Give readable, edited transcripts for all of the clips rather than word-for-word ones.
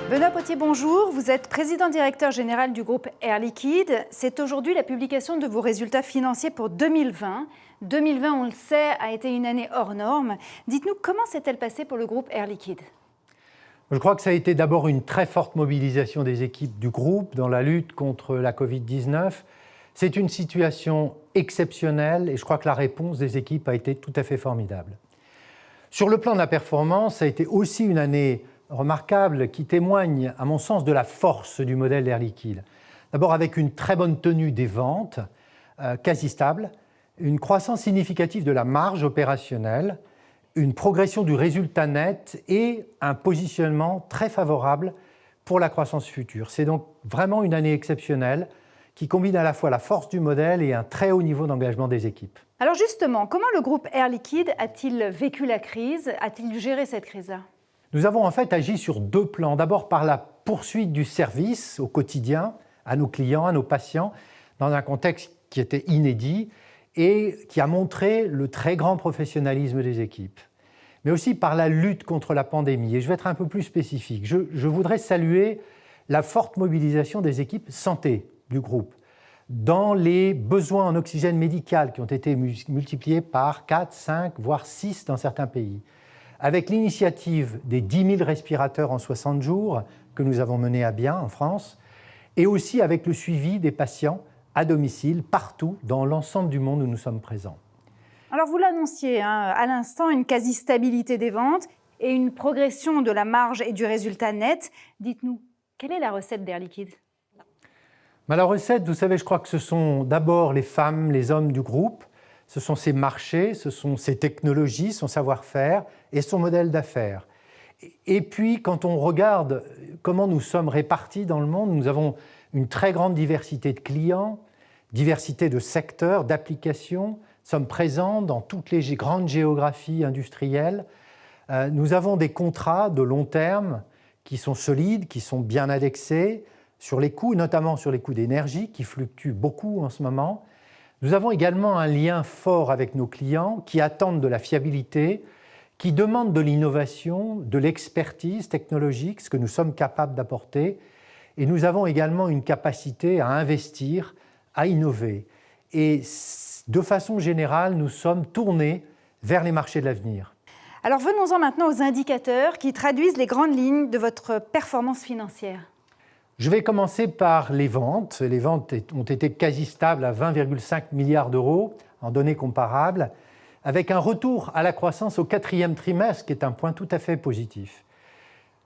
Benoît Potier, bonjour. Vous êtes président-directeur général du groupe Air Liquide. C'est aujourd'hui la publication de vos résultats financiers pour 2020. 2020, on le sait, a été une année hors norme. Dites-nous, comment s'est-elle passée pour le groupe Air Liquide ? Je crois que ça a été d'abord une très forte mobilisation des équipes du groupe dans la lutte contre la Covid-19. C'est une situation exceptionnelle et je crois que la réponse des équipes a été tout à fait formidable. Sur le plan de la performance, ça a été aussi une année remarquable qui témoigne, à mon sens, de la force du modèle Air Liquide. D'abord avec une très bonne tenue des ventes, quasi stable, une croissance significative de la marge opérationnelle, une progression du résultat net et un positionnement très favorable pour la croissance future. C'est donc vraiment une année exceptionnelle qui combine à la fois la force du modèle et un très haut niveau d'engagement des équipes. Alors justement, comment le groupe Air Liquide a-t-il vécu la crise ? A-t-il géré cette crise-là ? Nous avons en fait agi sur deux plans. D'abord par la poursuite du service au quotidien à nos clients, à nos patients, dans un contexte qui était inédit et qui a montré le très grand professionnalisme des équipes. Mais aussi par la lutte contre la pandémie. Et je vais être un peu plus spécifique. Je voudrais saluer la forte mobilisation des équipes santé du groupe dans les besoins en oxygène médical qui ont été multipliés par 4, 5, voire 6 dans certains pays. Avec l'initiative des 10 000 respirateurs en 60 jours que nous avons menée à bien en France, et aussi avec le suivi des patients à domicile, partout dans l'ensemble du monde où nous sommes présents. Alors vous l'annonciez à l'instant, une quasi-stabilité des ventes et une progression de la marge et du résultat net. Dites-nous, quelle est la recette d'Air Liquide ? La recette, vous savez, je crois que ce sont d'abord les femmes, les hommes du groupe, ce sont ses marchés, ce sont ses technologies, son savoir-faire et son modèle d'affaires. Et puis, quand on regarde comment nous sommes répartis dans le monde, nous avons une très grande diversité de clients, diversité de secteurs, d'applications. Nous sommes présents dans toutes les grandes géographies industrielles. Nous avons des contrats de long terme qui sont solides, qui sont bien indexés sur les coûts, notamment sur les coûts d'énergie qui fluctuent beaucoup en ce moment. Nous avons également un lien fort avec nos clients qui attendent de la fiabilité, qui demandent de l'innovation, de l'expertise technologique, ce que nous sommes capables d'apporter. Et nous avons également une capacité à investir, à innover. Et de façon générale, nous sommes tournés vers les marchés de l'avenir. Alors venons-en maintenant aux indicateurs qui traduisent les grandes lignes de votre performance financière. Je vais commencer par les ventes. Les ventes ont été quasi stables à 20,5 milliards d'euros en données comparables, avec un retour à la croissance au quatrième trimestre, qui est un point tout à fait positif.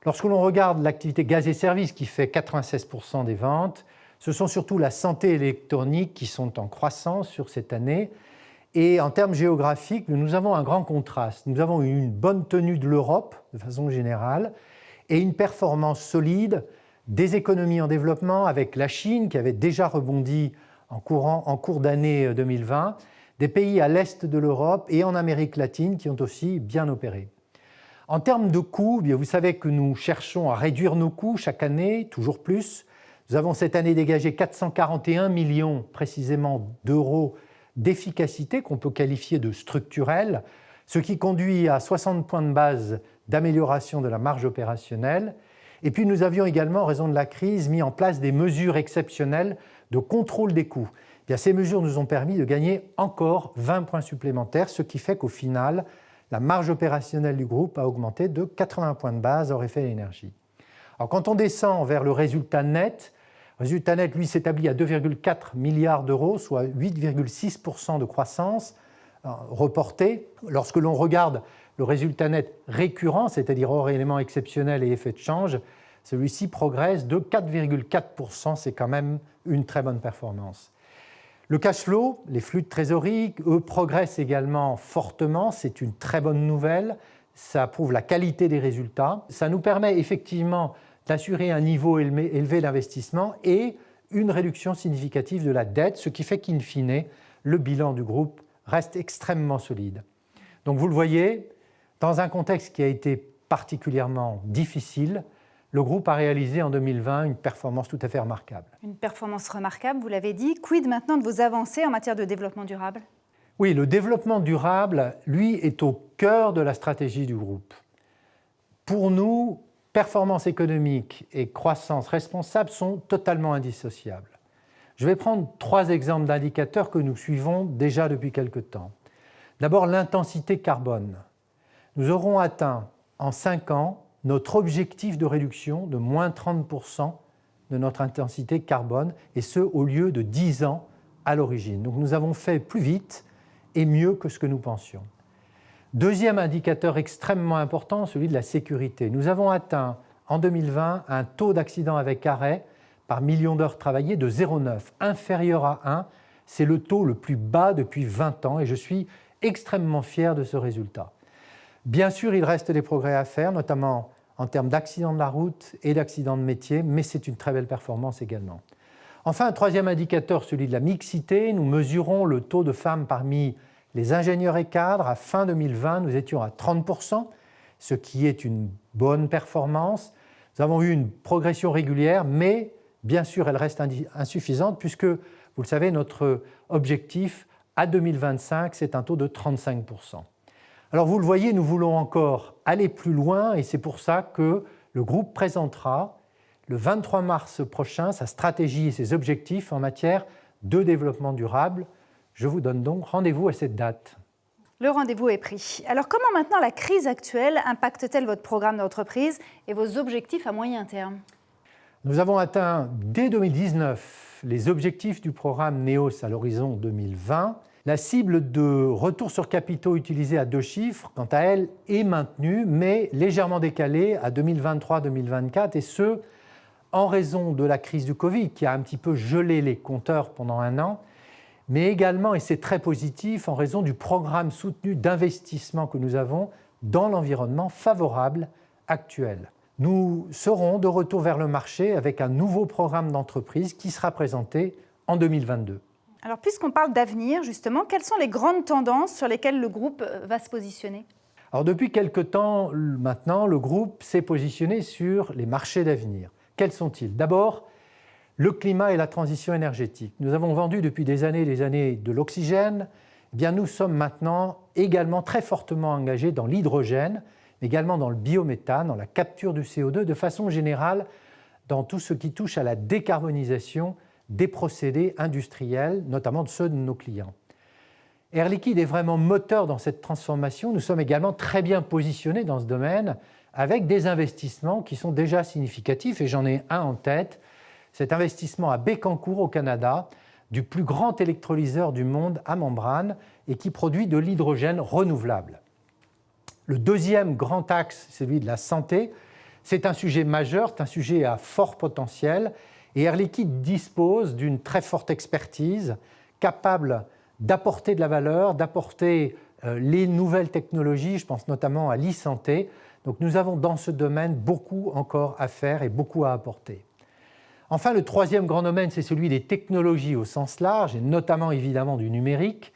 Lorsque l'on regarde l'activité gaz et services, qui fait 96% des ventes, ce sont surtout la santé électronique qui sont en croissance sur cette année. Et en termes géographiques, nous avons un grand contraste. Nous avons une bonne tenue de l'Europe, de façon générale, et une performance solide des économies en développement avec la Chine qui avait déjà rebondi en cours d'année 2020, des pays à l'est de l'Europe et en Amérique latine qui ont aussi bien opéré. En termes de coûts, vous savez que nous cherchons à réduire nos coûts chaque année, toujours plus. Nous avons cette année dégagé 441 millions précisément d'euros d'efficacité qu'on peut qualifier de structurelle, ce qui conduit à 60 points de base d'amélioration de la marge opérationnelle. Et puis nous avions également, en raison de la crise, mis en place des mesures exceptionnelles de contrôle des coûts. Ces mesures nous ont permis de gagner encore 20 points supplémentaires, ce qui fait qu'au final, la marge opérationnelle du groupe a augmenté de 80 points de base hors effet d'énergie. Alors quand on descend vers le résultat net, lui, s'établit à 2,4 milliards d'euros, soit 8,6% de croissance reportée. Lorsque l'on regarde le résultat net récurrent, c'est-à-dire hors éléments exceptionnels et effets de change, celui-ci progresse de 4,4%, c'est quand même une très bonne performance. Le cash flow, les flux de trésorerie, eux, progressent également fortement, c'est une très bonne nouvelle, ça prouve la qualité des résultats, ça nous permet effectivement d'assurer un niveau élevé d'investissement et une réduction significative de la dette, ce qui fait qu'in fine, le bilan du groupe reste extrêmement solide. Donc vous le voyez, dans un contexte qui a été particulièrement difficile, le groupe a réalisé en 2020 une performance tout à fait remarquable. Une performance remarquable, vous l'avez dit. Quid maintenant de vos avancées en matière de développement durable? Oui, le développement durable, lui, est au cœur de la stratégie du groupe. Pour nous, performance économique et croissance responsable sont totalement indissociables. Je vais prendre 3 exemples d'indicateurs que nous suivons déjà depuis quelque temps. D'abord, l'intensité carbone. Nous aurons atteint en 5 ans notre objectif de réduction de moins 30% de notre intensité carbone, et ce, au lieu de 10 ans à l'origine. Donc nous avons fait plus vite et mieux que ce que nous pensions. Deuxième indicateur extrêmement important, celui de la sécurité. Nous avons atteint en 2020 un taux d'accident avec arrêt par million d'heures travaillées de 0,9, inférieur à 1. C'est le taux le plus bas depuis 20 ans et je suis extrêmement fier de ce résultat. Bien sûr, il reste des progrès à faire, notamment en termes d'accidents de la route et d'accidents de métier, mais c'est une très belle performance également. Enfin, un troisième indicateur, celui de la mixité. Nous mesurons le taux de femmes parmi les ingénieurs et cadres. À fin 2020, nous étions à 30%, ce qui est une bonne performance. Nous avons eu une progression régulière, mais bien sûr, elle reste insuffisante puisque, vous le savez, notre objectif à 2025, c'est un taux de 35%. Alors vous le voyez, nous voulons encore aller plus loin et c'est pour ça que le groupe présentera le 23 mars prochain sa stratégie et ses objectifs en matière de développement durable. Je vous donne donc rendez-vous à cette date. Le rendez-vous est pris. Alors comment maintenant la crise actuelle impacte-t-elle votre programme d'entreprise et vos objectifs à moyen terme? Nous avons atteint dès 2019 les objectifs du programme NEOS à l'horizon 2020. La cible de retour sur capitaux utilisée à 2 chiffres, quant à elle, est maintenue, mais légèrement décalée à 2023-2024, et ce, en raison de la crise du Covid, qui a un petit peu gelé les compteurs pendant 1 an, mais également, et c'est très positif, en raison du programme soutenu d'investissement que nous avons dans l'environnement favorable actuel. Nous serons de retour vers le marché avec un nouveau programme d'entreprise qui sera présenté en 2022. Alors, puisqu'on parle d'avenir, justement, quelles sont les grandes tendances sur lesquelles le groupe va se positionner? Alors, depuis quelque temps maintenant, le groupe s'est positionné sur les marchés d'avenir. Quels sont-ils? D'abord, le climat et la transition énergétique. Nous avons vendu depuis des années de l'oxygène. Eh bien, nous sommes maintenant également très fortement engagés dans l'hydrogène, mais également dans le biométhane, dans la capture du CO2, de façon générale, dans tout ce qui touche à la décarbonisation des procédés industriels, notamment de ceux de nos clients. Air Liquide est vraiment moteur dans cette transformation. Nous sommes également très bien positionnés dans ce domaine avec des investissements qui sont déjà significatifs, et j'en ai un en tête, cet investissement à Bécancour au Canada, du plus grand électrolyseur du monde à membrane et qui produit de l'hydrogène renouvelable. Le deuxième grand axe, celui de la santé, c'est un sujet majeur, c'est un sujet à fort potentiel. Et Air Liquide dispose d'une très forte expertise, capable d'apporter de la valeur, d'apporter les nouvelles technologies, je pense notamment à l'e-santé. Donc nous avons dans ce domaine beaucoup encore à faire et beaucoup à apporter. Enfin, le troisième grand domaine, c'est celui des technologies au sens large, et notamment évidemment du numérique.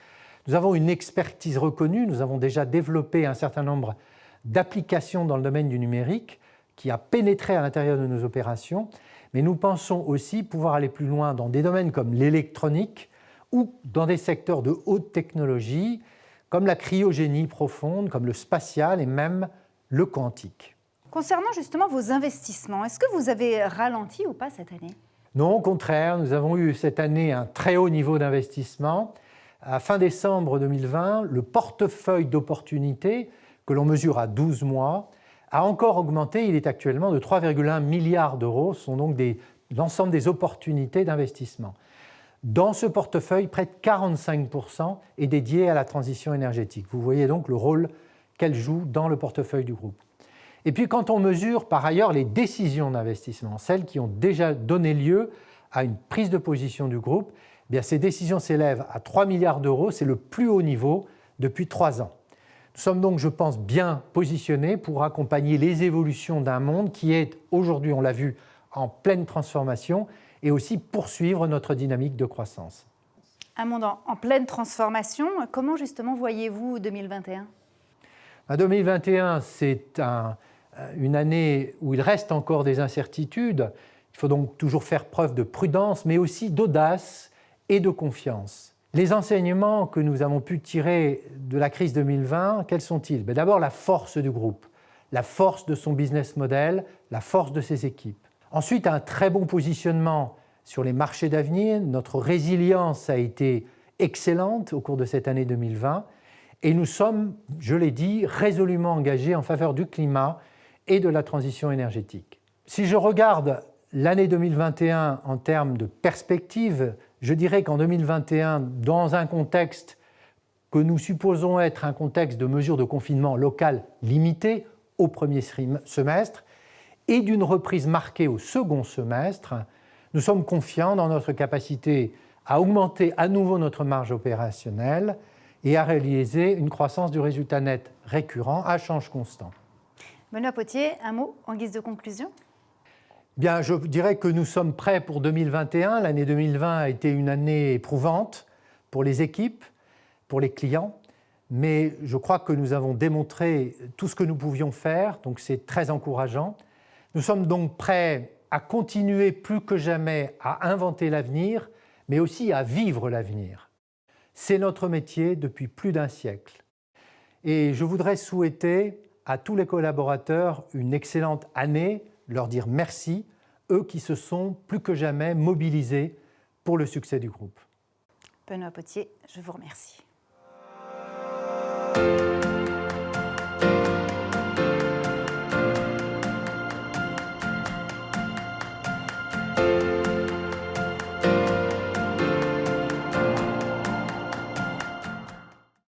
Nous avons une expertise reconnue, nous avons déjà développé un certain nombre d'applications dans le domaine du numérique qui a pénétré à l'intérieur de nos opérations. Mais nous pensons aussi pouvoir aller plus loin dans des domaines comme l'électronique ou dans des secteurs de haute technologie, comme la cryogénie profonde, comme le spatial et même le quantique. Concernant justement vos investissements, est-ce que vous avez ralenti ou pas cette année? Non, au contraire, nous avons eu cette année un très haut niveau d'investissement. À fin décembre 2020, le portefeuille d'opportunités, que l'on mesure à 12 mois, a encore augmenté. Il est actuellement de 3,1 milliards d'euros. Ce sont donc l'ensemble des opportunités d'investissement. Dans ce portefeuille, près de 45% est dédié à la transition énergétique. Vous voyez donc le rôle qu'elle joue dans le portefeuille du groupe. Et puis quand on mesure par ailleurs les décisions d'investissement, celles qui ont déjà donné lieu à une prise de position du groupe, eh bien ces décisions s'élèvent à 3 milliards d'euros. C'est le plus haut niveau depuis 3 ans. Nous sommes donc, je pense, bien positionnés pour accompagner les évolutions d'un monde qui est aujourd'hui, on l'a vu, en pleine transformation et aussi poursuivre notre dynamique de croissance. Un monde en pleine transformation. Comment justement voyez-vous 2021 ? 2021, c'est une année où il reste encore des incertitudes. Il faut donc toujours faire preuve de prudence, mais aussi d'audace et de confiance. Les enseignements que nous avons pu tirer de la crise 2020, quels sont-ils ? D'abord, la force du groupe, la force de son business model, la force de ses équipes. Ensuite, un très bon positionnement sur les marchés d'avenir. Notre résilience a été excellente au cours de cette année 2020 et nous sommes, je l'ai dit, résolument engagés en faveur du climat et de la transition énergétique. Si je regarde l'année 2021 en termes de perspective, je dirais qu'en 2021, dans un contexte que nous supposons être un contexte de mesures de confinement local limitées au premier semestre et d'une reprise marquée au second semestre, nous sommes confiants dans notre capacité à augmenter à nouveau notre marge opérationnelle et à réaliser une croissance du résultat net récurrent à change constant. Benoît Potier, un mot en guise de conclusion ? Bien, je dirais que nous sommes prêts pour 2021. L'année 2020 a été une année éprouvante pour les équipes, pour les clients, mais je crois que nous avons démontré tout ce que nous pouvions faire, donc c'est très encourageant. Nous sommes donc prêts à continuer plus que jamais à inventer l'avenir, mais aussi à vivre l'avenir. C'est notre métier depuis plus d'un siècle. Et je voudrais souhaiter à tous les collaborateurs une excellente année, leur dire merci, eux qui se sont plus que jamais mobilisés pour le succès du groupe. Benoît Potier, je vous remercie.